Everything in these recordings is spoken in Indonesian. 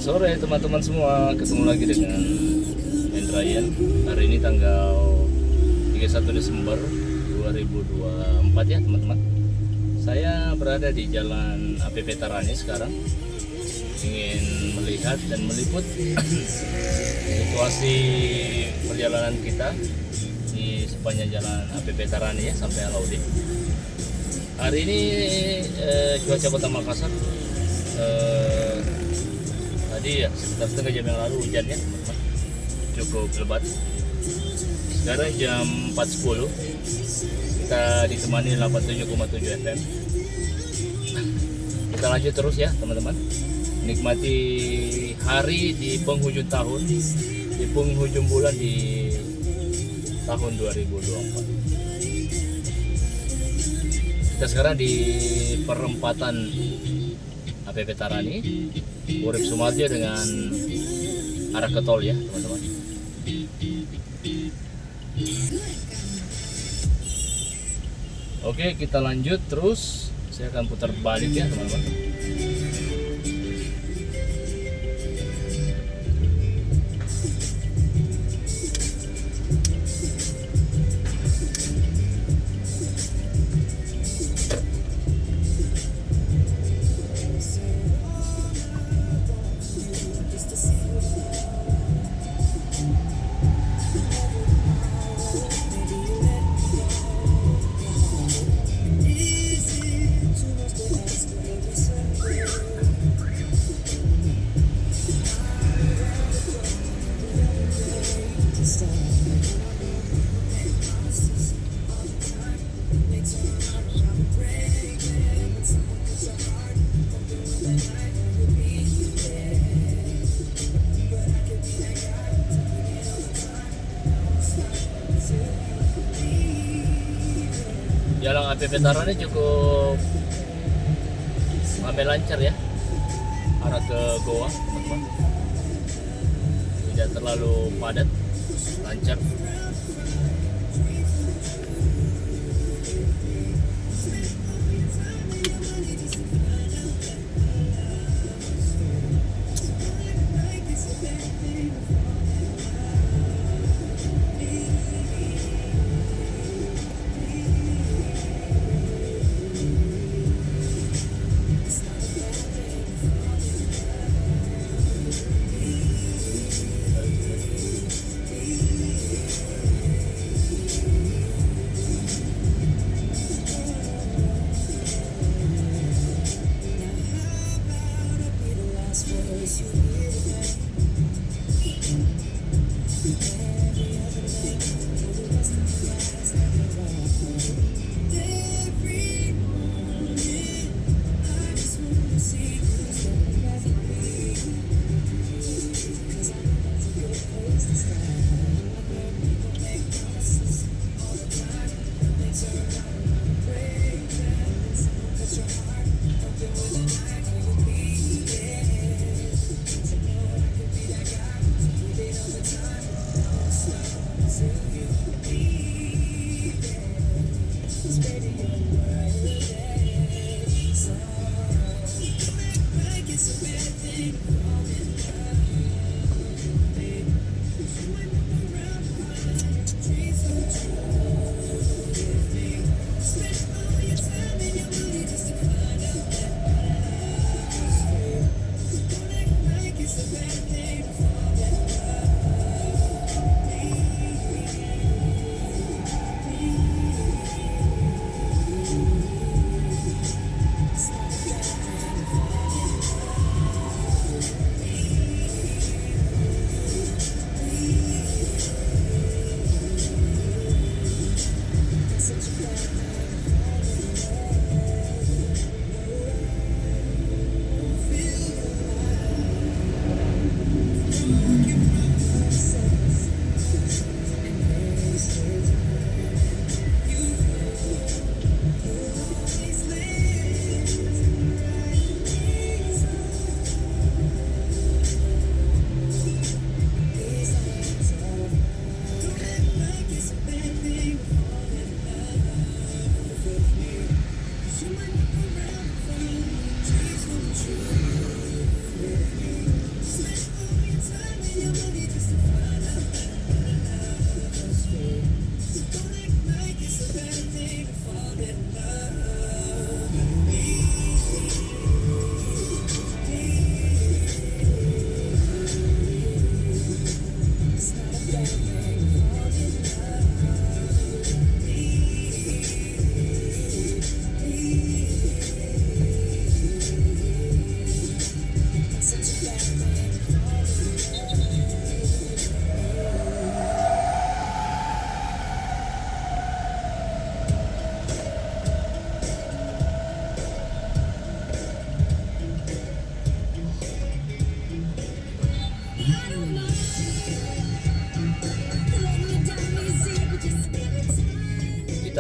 sore teman-teman semua, ketemu lagi dengan Mendrayan. Hari ini tanggal 31 Desember 2024 ya teman-teman. Saya berada di Jalan APP Tarani sekarang, ingin melihat dan meliput situasi perjalanan kita di sepanjang Jalan APP Tarani ya sampai Alaudi. Hari ini cuaca Kota Makassar tadi ya sekitar setengah jam yang lalu hujannya teman-teman, cukup lebat. Sekarang jam 4.10, kita ditemani 87,7 FM. Kita lanjut terus ya teman-teman, nikmati hari di penghujung tahun, di penghujung bulan di tahun 2024. Kita sekarang di perempatan APP Tarani, Urip Sumarjo dengan arah ke tol ya teman-teman. Oke, kita lanjut terus. Saya akan putar balik ya teman-teman. Jalan APP Tarani cukup ramai lancar ya, arah ke Goa teman-teman, tidak terlalu padat, lancar.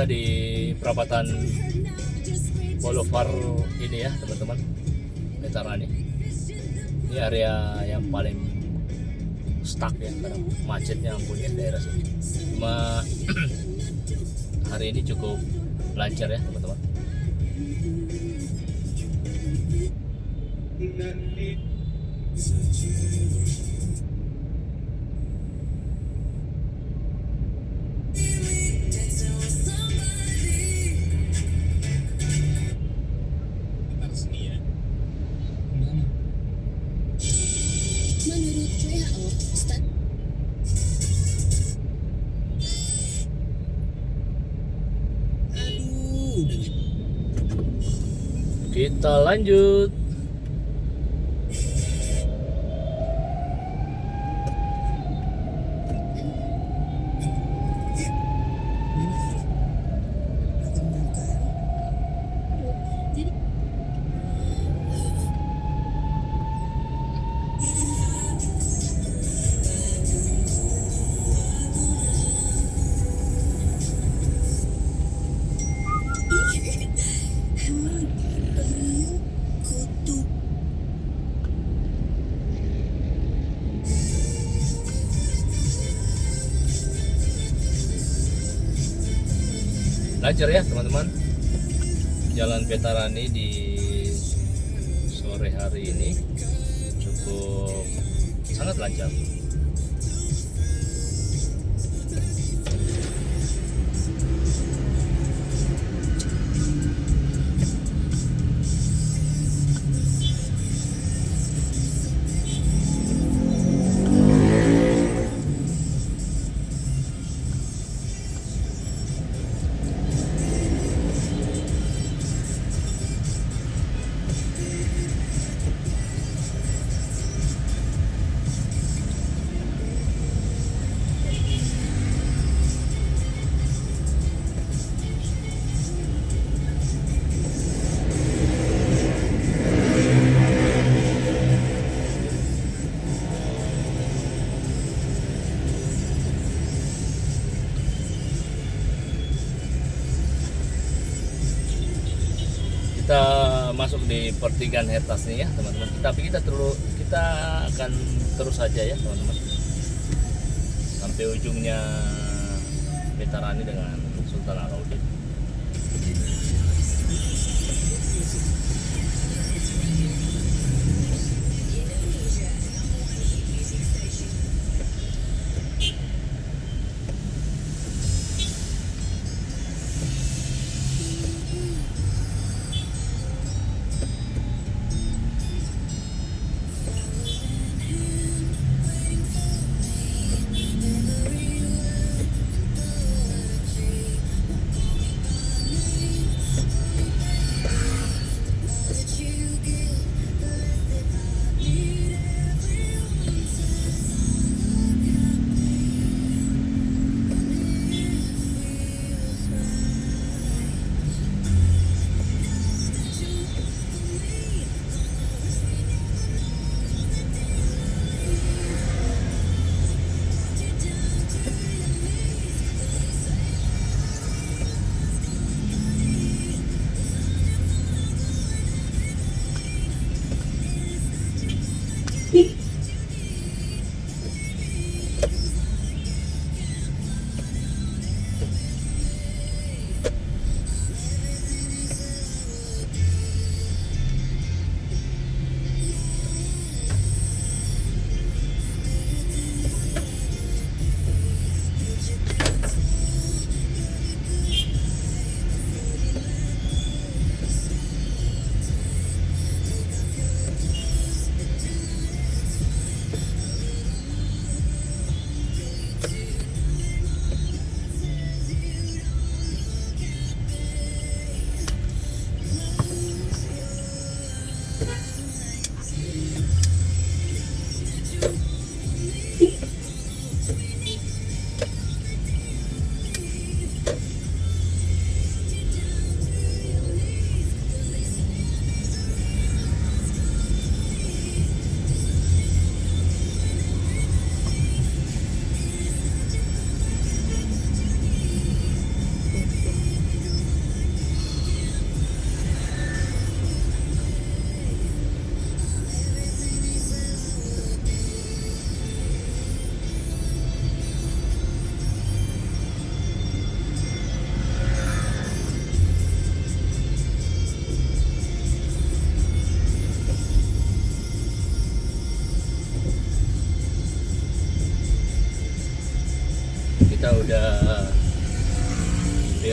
di perapatan Boulevard ini ya teman-teman, Veteran ini area yang paling stuck ya, karena macetnya ampun ya daerah sini. Cuma hari ini cukup lancar ya teman-teman. Menurut WHO, Kita lanjut. Lancar ya teman-teman, Jalan Veterani di sore hari ini cukup sangat lancar. Kita masuk di pertigaan Hertas nih ya teman-teman. Tapi kita akan terus saja ya teman-teman sampai ujungnya Veterani dengan Sultan Alauddin.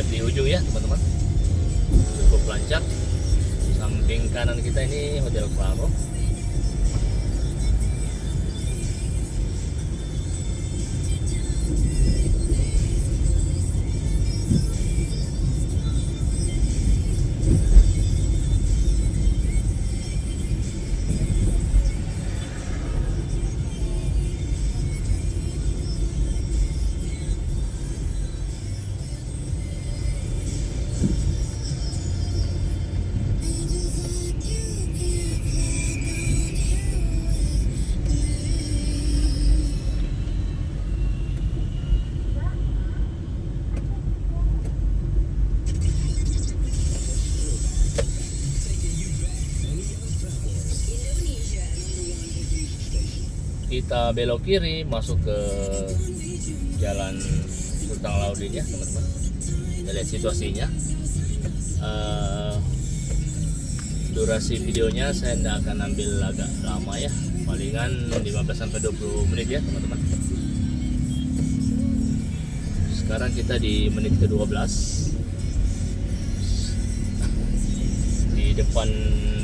lihat di ujung ya teman-teman, cukup lancar. Samping kanan kita ini Hotel Claro. Kita belok kiri masuk ke Jalan Sultan Alauddin ya teman-teman. Kita lihat situasinya. Durasi videonya saya tidak akan ambil agak lama ya, palingan 15-20 menit ya teman-teman. Sekarang kita di menit ke-12 di depan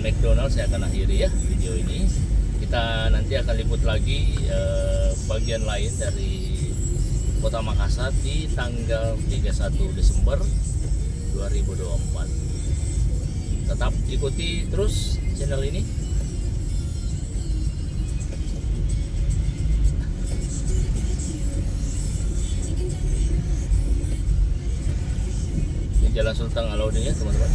McDonald's. Saya akan akhiri ya video ini. Kita nanti akan liput lagi bagian lain dari Kota Makassar di tanggal 31 Desember 2024. Tetap ikuti terus channel ini. Ini Jalan Sultan Alauddin ya teman-teman.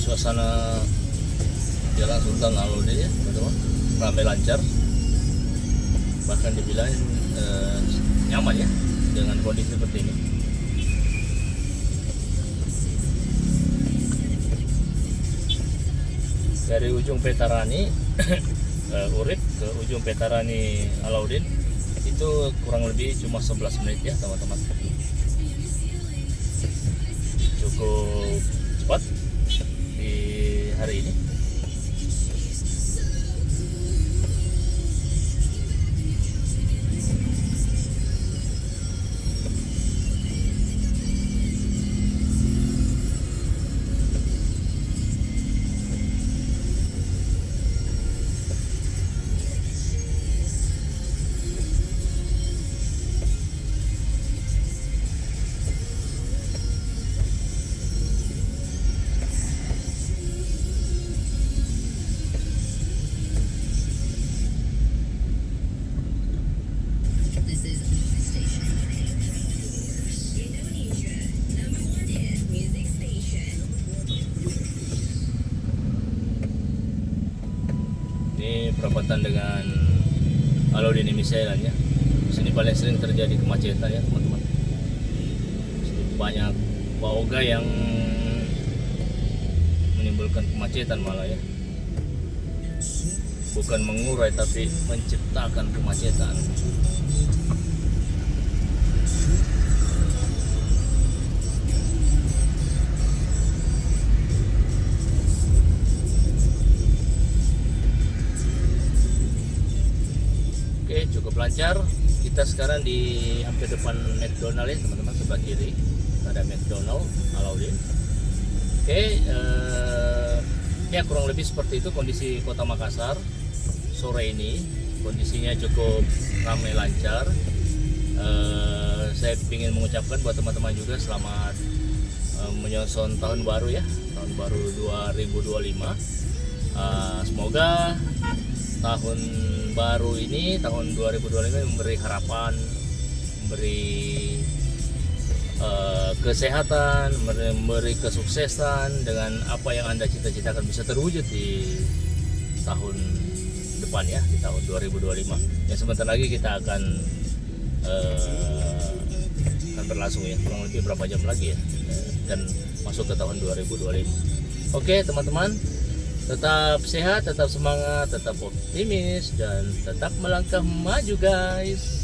Suasana Jalan Sultan Alauddin ya teman-teman, ramai lancar, bahkan dibilang nyaman ya dengan kondisi seperti ini. Dari ujung Petarani Urip ke ujung Petarani Alauddin itu kurang lebih cuma 11 menit ya teman-teman. Cukup cepat di hari ini. Perapatan dengan Alauddin Island ya. Sini paling sering terjadi kemacetan ya teman-teman. Banyak baoga yang menimbulkan kemacetan malah ya. Bukan mengurai tapi menciptakan kemacetan. Oke, cukup lancar. Kita sekarang di hampir depan McDonald ya teman-teman, sebelah kiri ada McDonald Alauddin. Oke, ya kurang lebih seperti itu kondisi Kota Makassar sore ini. Kondisinya cukup ramai lancar. Saya ingin mengucapkan buat teman-teman juga selamat menyongsong tahun baru ya, tahun baru 2025. Semoga tahun baru ini, tahun 2025 memberi harapan, memberi kesehatan, memberi kesuksesan dengan apa yang Anda cita-citakan bisa terwujud di tahun depan ya, di tahun 2025. Yang sebentar lagi kita akan berlangsung ya, kurang lebih berapa jam lagi ya, dan masuk ke tahun 2025. Oke teman-teman, tetap sehat, tetap semangat, tetap optimis, dan tetap melangkah maju guys.